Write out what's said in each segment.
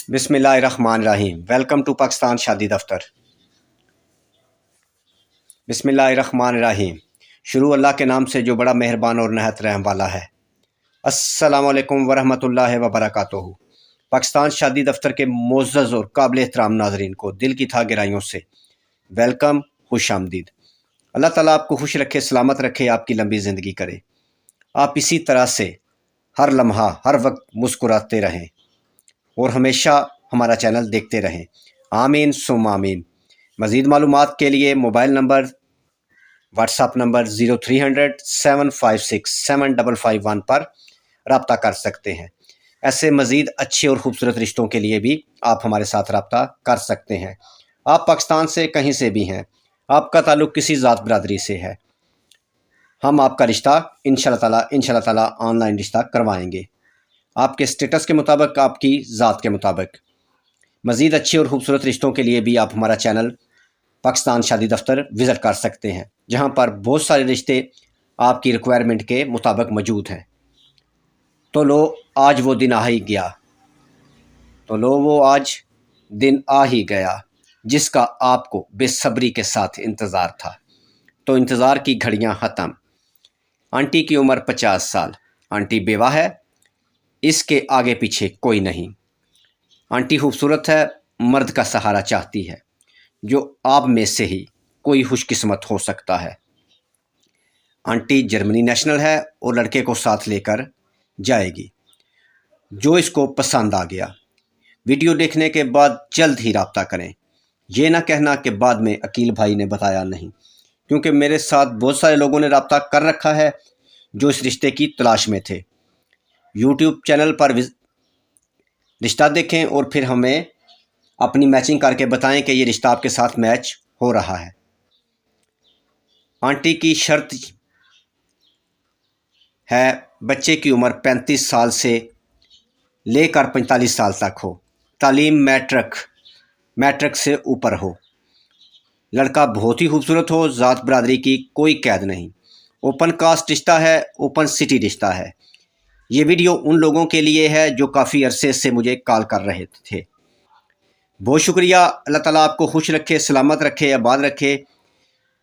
बिस्मिल्लाहिर्रहमानिर्रहीम। Welcome to Pakistan शादी दफ्तर। बिस्मिल्लाहिर्रहमानिर्रहीम। शुरू अल्लाह के नाम से जो बड़ा मेहरबान और नहायत रहम वाला है। अस्सलामु अलैकुम वरहमतुल्लाहि वबरकातुहू। पाकिस्तान शादी दफ्तर के मोअज़्ज़ज़ और काबिल एहतराम नाज़रीन को दिल की था गहराइयों से वेलकम, खुश आमदीद। अल्लाह ताला आपको खुश रखे, सलामत रखे, आपकी लंबी ज़िंदगी करे। आप इसी तरह से हर लम्हा हर वक्त मुस्कुराते रहें और हमेशा हमारा चैनल देखते रहें। आमीन सुम आमीन। मज़ीद मालूमात के लिए मोबाइल नंबर, व्हाट्सअप नंबर 0300-756-7551 पर रब्ता कर सकते हैं। ऐसे मज़ीद अच्छे और ख़ूबसूरत रिश्तों के लिए भी आप हमारे साथ रब्ता कर सकते हैं। आप पाकिस्तान से कहीं से भी हैं, आपका ताल्लुक़ किसी ज़ात बरादरी से है, हम आपका रिश्ता इंशाअल्लाह ताला ऑनलाइन रिश्ता करवाएंगे, आपके स्टेटस के मुताबिक, आपकी ज़ात के मुताबिक। मज़ीद अच्छे और ख़ूबसूरत रिश्तों के लिए भी आप हमारा चैनल पाकिस्तान शादी दफ्तर विज़िट कर सकते हैं, जहां पर बहुत सारे रिश्ते आपकी रिक्वायरमेंट के मुताबिक मौजूद हैं। तो लो आज वो दिन आ ही गया, वो आज दिन आ ही गया जिसका आपको बेसब्री के साथ इंतज़ार था। तो इंतज़ार की घड़ियां ख़त्म। आंटी की उम्र 50 साल। आंटी बेवा है, इसके आगे पीछे कोई नहीं। आंटी खूबसूरत है, मर्द का सहारा चाहती है, जो आप में से ही कोई खुशकिस्मत हो सकता है। आंटी जर्मनी नेशनल है और लड़के को साथ लेकर जाएगी जो इसको पसंद आ गया। वीडियो देखने के बाद जल्द ही रब्ता करें। ये ना कहना कि बाद में अकील भाई ने बताया नहीं, क्योंकि मेरे साथ बहुत सारे लोगों ने रब्ता कर रखा है जो इस रिश्ते की तलाश में थे। यूट्यूब चैनल पर रिश्ता देखें और फिर हमें अपनी मैचिंग करके बताएं कि ये रिश्ता आपके साथ मैच हो रहा है। आंटी की शर्त है बच्चे की उम्र 35 साल से लेकर 45 साल तक हो, तालीम मैट्रिक से ऊपर हो, लड़का बहुत ही खूबसूरत हो, ज़ात बरादरी की कोई कैद नहीं, ओपन कास्ट रिश्ता है, ओपन सिटी रिश्ता है। ये वीडियो उन लोगों के लिए है जो काफ़ी अरसे से मुझे कॉल कर रहे थे। बहुत शुक्रिया। अल्लाह ताला आपको खुश रखे, सलामत रखे, आबाद रखे।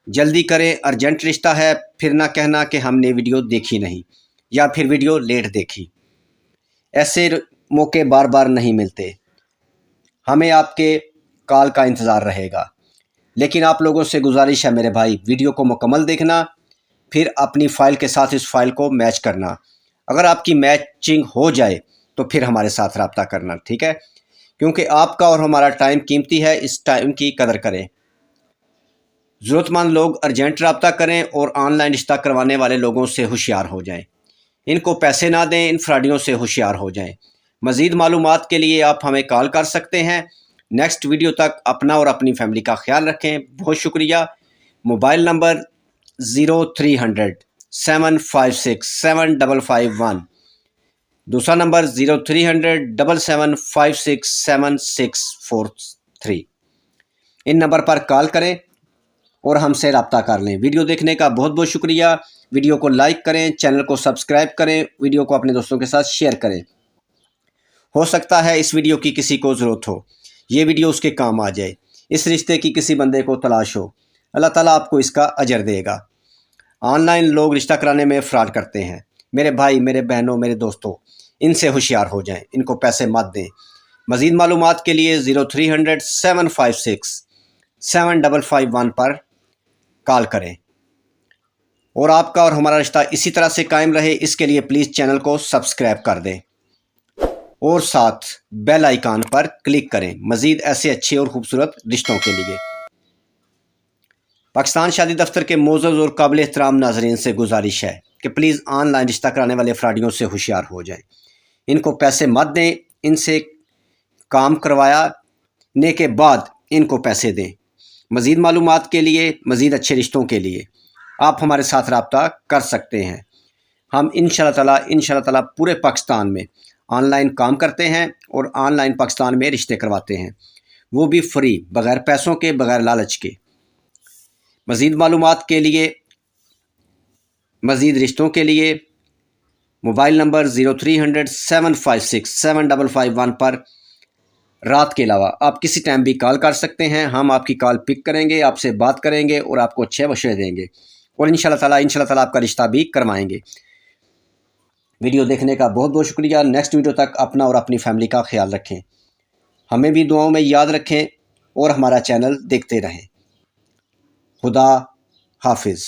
जल्दी करें, अर्जेंट रिश्ता है। फिर ना कहना कि हमने वीडियो देखी नहीं या फिर वीडियो लेट देखी। ऐसे मौके बार बार नहीं मिलते। हमें आपके कॉल का इंतज़ार रहेगा, लेकिन आप लोगों से गुजारिश है मेरे भाई, वीडियो को मुकम्मल देखना, फिर अपनी फ़ाइल के साथ इस फ़ाइल को मैच करना। अगर आपकी मैचिंग हो जाए तो फिर हमारे साथ रब्ता करना, ठीक है? क्योंकि आपका और हमारा टाइम कीमती है, इस टाइम की कदर करें। ज़रूरतमंद लोग अर्जेंट रब्ता करें और ऑनलाइन रिश्ता करवाने वाले लोगों से होशियार हो जाएं। इनको पैसे ना दें, इन फ्रॉडियों से होशियार हो जाएं। मज़ीद मालूमात के लिए आप हमें कॉल कर सकते हैं। नेक्स्ट वीडियो तक अपना और अपनी फैमिली का ख्याल रखें। बहुत शुक्रिया। मोबाइल नंबर 0300-756-7551, दूसरा नंबर 0300-775-7643। इन नंबर पर कॉल करें और हमसे रब्ता कर लें। वीडियो देखने का बहुत बहुत शुक्रिया। वीडियो को लाइक करें, चैनल को सब्सक्राइब करें, वीडियो को अपने दोस्तों के साथ शेयर करें। हो सकता है इस वीडियो की किसी को ज़रूरत हो, ये वीडियो उसके काम आ जाए, इस रिश्ते की किसी बंदे को तलाश हो। अल्लाह ताला आपको इसका अजर देगा। ऑनलाइन लोग रिश्ता कराने में फ़्रॉड करते हैं। मेरे भाई, मेरे बहनों, मेरे दोस्तों, इनसे होशियार हो जाएं, इनको पैसे मत दें। मज़ीद मालूमात के लिए 0300-756-7551 पर कॉल करें। और आपका और हमारा रिश्ता इसी तरह से कायम रहे, इसके लिए प्लीज़ चैनल को सब्सक्राइब कर दें और साथ बेल आइकन पर क्लिक करें मज़ीद ऐसे अच्छे और ख़ूबसूरत रिश्तों के लिए। पाकिस्तान शादी दफ्तर के मोअज़्ज़ज़ और काबिल एहतराम नाज़रीन से गुजारिश है कि प्लीज़ ऑनलाइन रिश्ता कराने वाले फ्रॉडियों से होशियार हो जाएं। इनको पैसे मत दें, इनसे काम करवाने के बाद इनको पैसे दें। मज़ीद मालूमात के लिए, मज़ीद अच्छे रिश्तों के लिए आप हमारे साथ रब्ता कर सकते हैं। हम इंशाअल्लाह ताला पूरे पाकिस्तान में ऑनलाइन काम करते हैं और ऑनलाइन पाकिस्तान में रिश्ते करवाते हैं, वो भी फ्री, बग़ैर पैसों के, बग़ैर लालच के। मज़ीद मालूमात के लिए, मज़ीद रिश्तों के लिए मोबाइल नंबर 0300-756-7551 पर رات کے علاوہ آپ کسی ٹائم بھی کال کر سکتے ہیں، ہم آپ کی کال پک کریں گے، آپ سے بات کریں گے اور آپ کو اچھے مشورے دیں گے، اور انشاءاللہ تعالیٰ آپ کا رشتہ بھی کروائیں گے۔ ویڈیو دیکھنے کا بہت بہت شکریہ۔ نیکسٹ ویڈیو تک اپنا اور اپنی فیملی کا خیال رکھیں، ہمیں بھی دعاؤں میں یاد رکھیں اور ہمارا چینل دیکھتے رہیں۔ خدا حافظ۔